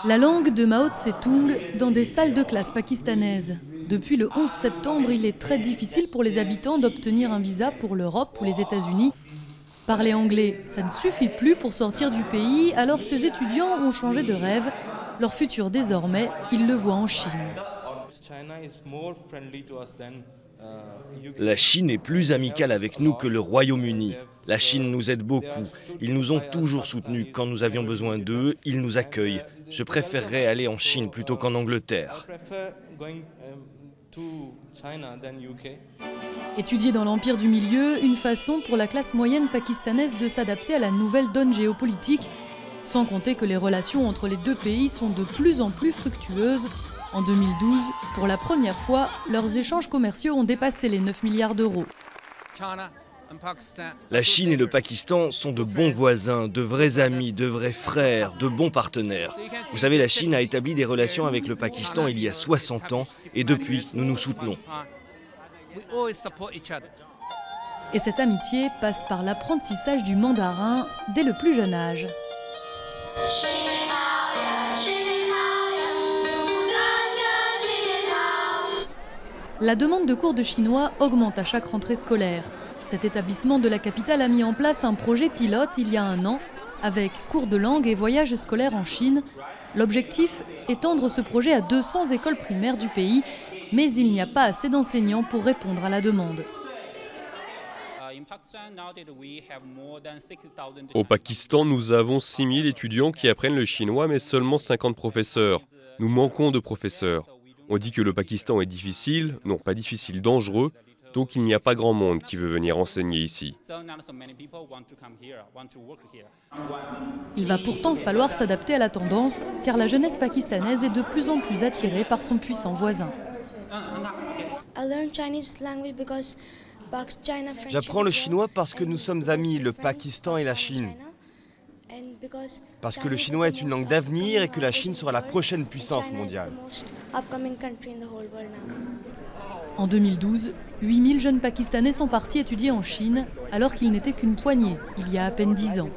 La langue de Mao Tse-tung dans des salles de classe pakistanaises. Depuis le 11 septembre, il est très difficile pour les habitants d'obtenir un visa pour l'Europe ou les États-Unis. Parler anglais, ça ne suffit plus pour sortir du pays, alors ces étudiants ont changé de rêve. Leur futur désormais, ils le voient en Chine. La Chine est plus amicale avec nous que le Royaume-Uni. La Chine nous aide beaucoup. Ils nous ont toujours soutenus. Quand nous avions besoin d'eux, ils nous accueillent. Je préférerais aller en Chine plutôt qu'en Angleterre. Étudier dans l'empire du milieu, une façon pour la classe moyenne pakistanaise de s'adapter à la nouvelle donne géopolitique, sans compter que les relations entre les deux pays sont de plus en plus fructueuses. En 2012, pour la première fois, leurs échanges commerciaux ont dépassé les 9 milliards d'euros. La Chine et le Pakistan sont de bons voisins, de vrais amis, de vrais frères, de bons partenaires. Vous savez, la Chine a établi des relations avec le Pakistan il y a 60 ans et depuis, nous nous soutenons. Et cette amitié passe par l'apprentissage du mandarin dès le plus jeune âge. La demande de cours de chinois augmente à chaque rentrée scolaire. Cet établissement de la capitale a mis en place un projet pilote il y a un an, avec cours de langue et voyages scolaires en Chine. L'objectif, étendre ce projet à 200 écoles primaires du pays, mais il n'y a pas assez d'enseignants pour répondre à la demande. Au Pakistan, nous avons 6 000 étudiants qui apprennent le chinois, mais seulement 50 professeurs. Nous manquons de professeurs. On dit que le Pakistan est difficile, non pas difficile, dangereux, donc il n'y a pas grand monde qui veut venir enseigner ici. Il va pourtant falloir s'adapter à la tendance, car la jeunesse pakistanaise est de plus en plus attirée par son puissant voisin. J'apprends le chinois parce que nous sommes amis, le Pakistan et la Chine. Parce que le chinois est une langue d'avenir et que la Chine sera la prochaine puissance mondiale. En 2012, 8000 jeunes Pakistanais sont partis étudier en Chine, alors qu'ils n'étaient qu'une poignée, il y a à peine 10 ans.